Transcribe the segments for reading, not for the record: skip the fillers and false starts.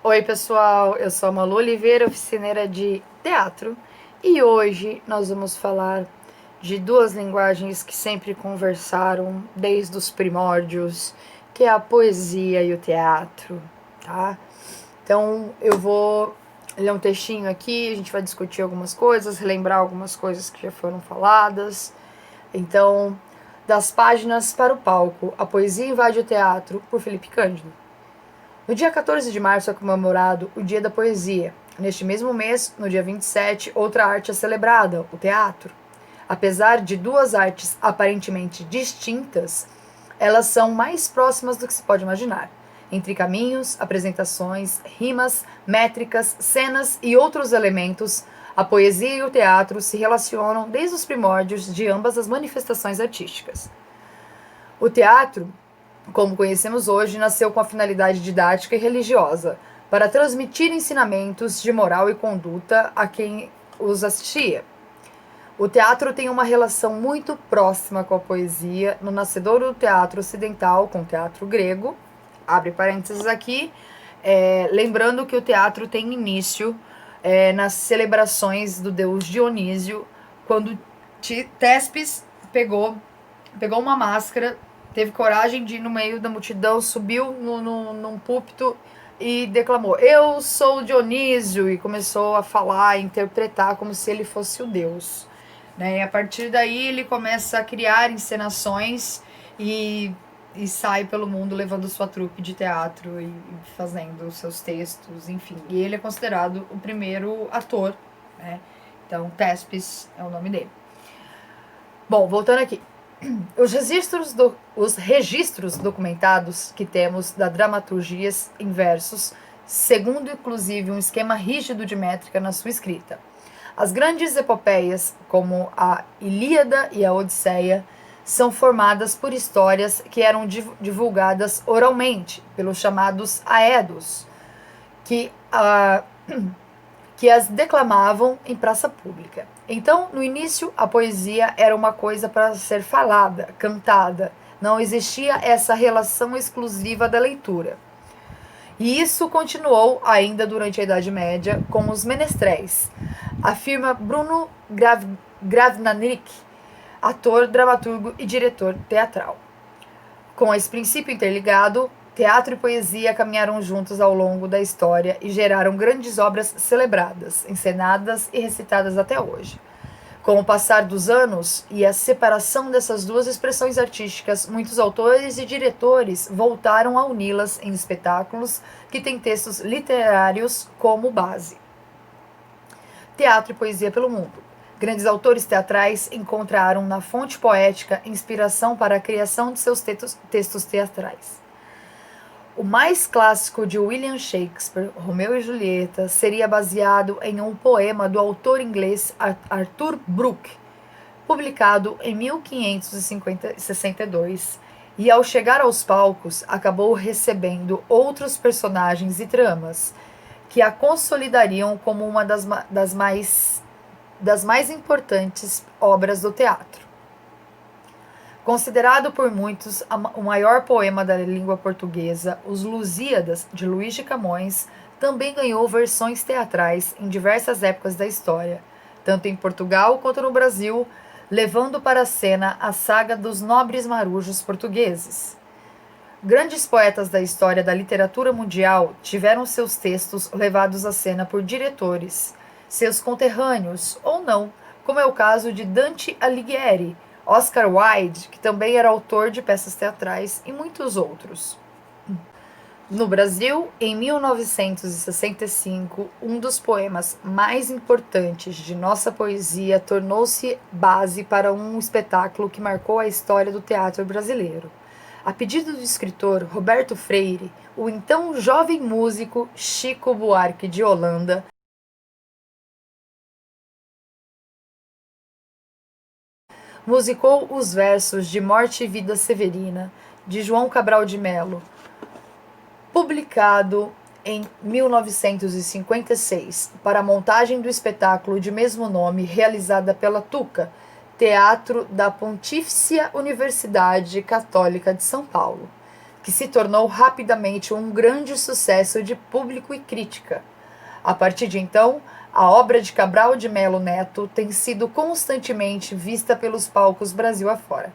Oi, pessoal, eu sou a Malu Oliveira, oficineira de teatro, e hoje nós vamos falar de duas linguagens que sempre conversaram desde os primórdios, que é a poesia e o teatro, tá? Então eu vou ler um textinho aqui, a gente vai discutir algumas coisas, relembrar algumas coisas que já foram faladas. Então, das páginas para o palco, a poesia invade o teatro, por Felipe Cândido. No dia 14 de março é comemorado o Dia da Poesia. Neste mesmo mês, no dia 27, outra arte é celebrada, o teatro. Apesar de duas artes aparentemente distintas, elas são mais próximas do que se pode imaginar. Entre caminhos, apresentações, rimas, métricas, cenas e outros elementos, a poesia e o teatro se relacionam desde os primórdios de ambas as manifestações artísticas. O teatro, como conhecemos hoje, nasceu com a finalidade didática e religiosa, para transmitir ensinamentos de moral e conduta a quem os assistia. O teatro tem uma relação muito próxima com a poesia, no nascedouro do teatro ocidental com o teatro grego. Abre parênteses aqui, lembrando que o teatro tem início nas celebrações do deus Dionísio, quando Tespes pegou uma máscara, teve coragem de ir no meio da multidão, subiu num púlpito e declamou: "Eu sou Dionísio", e começou a falar, a interpretar como se ele fosse o deus. Né? E a partir daí ele começa a criar encenações e sai pelo mundo levando sua trupe de teatro e fazendo seus textos, enfim. E ele é considerado o primeiro ator, né? Então, Tespes é o nome dele. Bom, voltando aqui. Os registros documentados que temos da dramaturgias em versos, segundo inclusive um esquema rígido de métrica na sua escrita. As grandes epopeias, como a Ilíada e a Odisseia, são formadas por histórias que eram divulgadas oralmente pelos chamados aedos, que que as declamavam em praça pública. Então, no início, a poesia era uma coisa para ser falada, cantada. Não existia essa relação exclusiva da leitura. E isso continuou ainda durante a Idade Média com os menestréis, afirma Bruno Gravnanic, ator, dramaturgo e diretor teatral. Com esse princípio interligado, teatro e poesia caminharam juntos ao longo da história e geraram grandes obras celebradas, encenadas e recitadas até hoje. Com o passar dos anos e a separação dessas duas expressões artísticas, muitos autores e diretores voltaram a uni-las em espetáculos que têm textos literários como base. Teatro e poesia pelo mundo. Grandes autores teatrais encontraram na fonte poética inspiração para a criação de seus textos teatrais. O mais clássico de William Shakespeare, Romeu e Julieta, seria baseado em um poema do autor inglês Arthur Brooke, publicado em 1562, e ao chegar aos palcos acabou recebendo outros personagens e tramas que a consolidariam como uma das mais importantes obras do teatro. Considerado por muitos o maior poema da língua portuguesa, Os Lusíadas, de Luís de Camões, também ganhou versões teatrais em diversas épocas da história, tanto em Portugal quanto no Brasil, levando para a cena a saga dos nobres marujos portugueses. Grandes poetas da história da literatura mundial tiveram seus textos levados à cena por diretores, seus conterrâneos ou não, como é o caso de Dante Alighieri, Oscar Wilde, que também era autor de peças teatrais, e muitos outros. No Brasil, em 1965, um dos poemas mais importantes de nossa poesia tornou-se base para um espetáculo que marcou a história do teatro brasileiro. A pedido do escritor Roberto Freire, o então jovem músico Chico Buarque de Holanda musicou os versos de Morte e Vida Severina, de João Cabral de Melo, publicado em 1956, para a montagem do espetáculo de mesmo nome realizada pela Tuca, Teatro da Pontifícia Universidade Católica de São Paulo. que se tornou rapidamente um grande sucesso de público e crítica. A partir de então, a obra de Cabral de Melo Neto tem sido constantemente vista pelos palcos Brasil afora.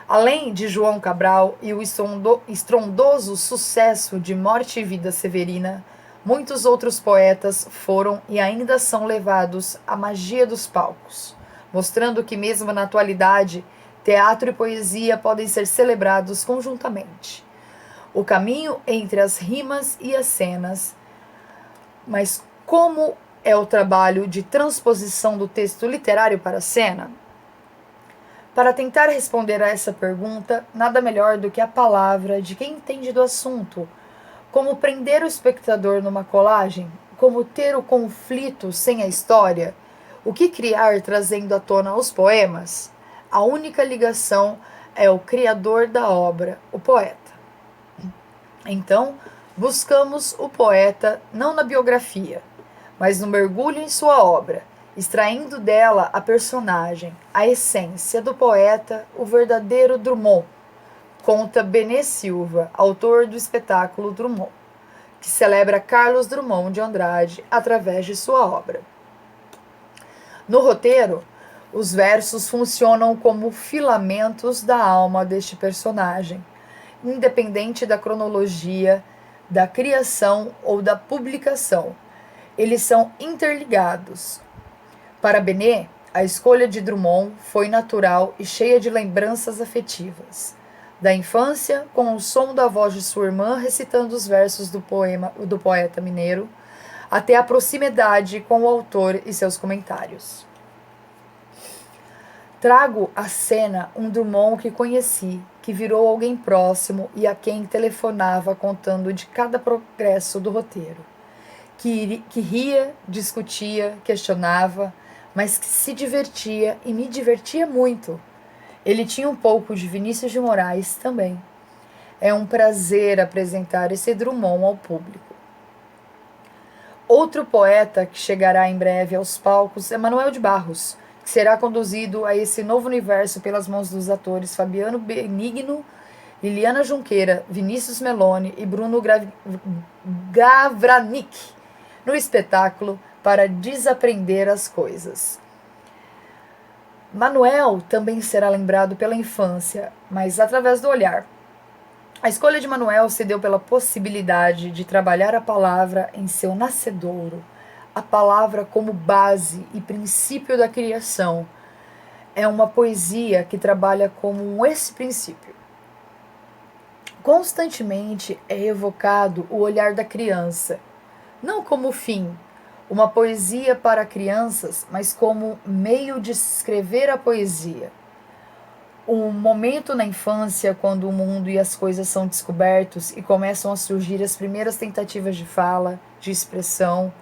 Além de João Cabral e o estrondoso sucesso de Morte e Vida Severina, muitos outros poetas foram e ainda são levados à magia dos palcos, mostrando que mesmo na atualidade, teatro e poesia podem ser celebrados conjuntamente. O caminho entre as rimas e as cenas, mas como é o trabalho de transposição do texto literário para a cena? Para tentar responder a essa pergunta, nada melhor do que a palavra de quem entende do assunto. Como prender o espectador numa colagem? Como ter o conflito sem a história? O que criar trazendo à tona os poemas? A única ligação é o criador da obra, o poeta. Então, buscamos o poeta não na biografia, mas no mergulho em sua obra, extraindo dela a personagem, a essência do poeta, o verdadeiro Drummond, conta Benê Silva, autor do espetáculo Drummond, que celebra Carlos Drummond de Andrade através de sua obra. No roteiro, os versos funcionam como filamentos da alma deste personagem, independente da cronologia, da criação ou da publicação. Eles são interligados. Para Benê, a escolha de Drummond foi natural e cheia de lembranças afetivas. Da infância, com o som da voz de sua irmã recitando os versos do poema do poeta mineiro, até a proximidade com o autor e seus comentários. Trago à cena um Drummond que conheci, que virou alguém próximo e a quem telefonava contando de cada progresso do roteiro. Que ria, discutia, questionava, mas que se divertia e me divertia muito. Ele tinha um pouco de Vinícius de Moraes também. É um prazer apresentar esse Drummond ao público. Outro poeta que chegará em breve aos palcos é Manuel de Barros, que será conduzido a esse novo universo pelas mãos dos atores Fabiano Benigno, Liliana Junqueira, Vinícius Meloni e Bruno Gavranik, no espetáculo Para Desaprender as Coisas. Manuel também será lembrado pela infância, mas através do olhar. A escolha de Manuel se deu pela possibilidade de trabalhar a palavra em seu nascedouro, a palavra como base e princípio da criação. É uma poesia que trabalha como esse princípio. Constantemente é evocado o olhar da criança, não como fim, uma poesia para crianças, mas como meio de escrever a poesia. Um momento na infância, quando o mundo e as coisas são descobertos e começam a surgir as primeiras tentativas de fala, de expressão,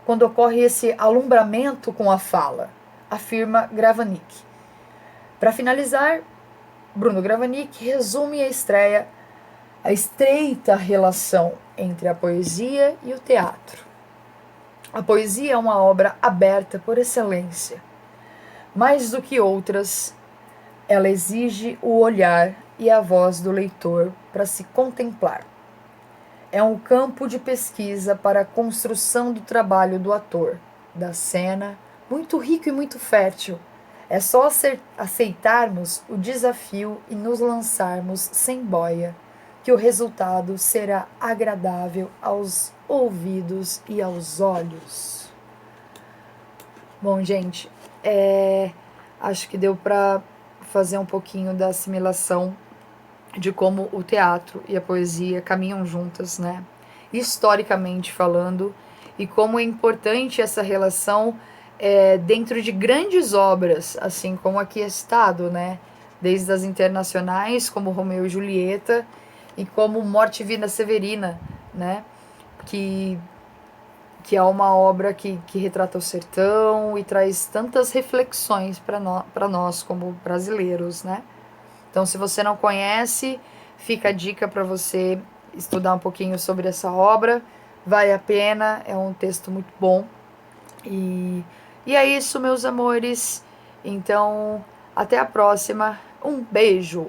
quando ocorre esse alumbramento com a fala, afirma Gravnik. Para finalizar, Bruno Gravnik resume a estreita relação entre a poesia e o teatro. A poesia é uma obra aberta por excelência. Mais do que outras, ela exige o olhar e a voz do leitor para se contemplar. É um campo de pesquisa para a construção do trabalho do ator, da cena, muito rico e muito fértil. É só aceitarmos o desafio e nos lançarmos sem boia, que o resultado será agradável aos ouvidos e aos olhos. Bom, gente, acho que deu para fazer um pouquinho da assimilação de como o teatro e a poesia caminham juntas, né? Historicamente falando, e como é importante essa relação dentro de grandes obras, assim como aqui é citado, né? Desde as internacionais, como Romeu e Julieta, e como Morte e Vida Severina, né? Que é uma obra que retrata o sertão e traz tantas reflexões para nós como brasileiros, né? Então, se você não conhece, fica a dica para você estudar um pouquinho sobre essa obra. Vale a pena, é um texto muito bom. E é isso, meus amores. Então, até a próxima. Um beijo!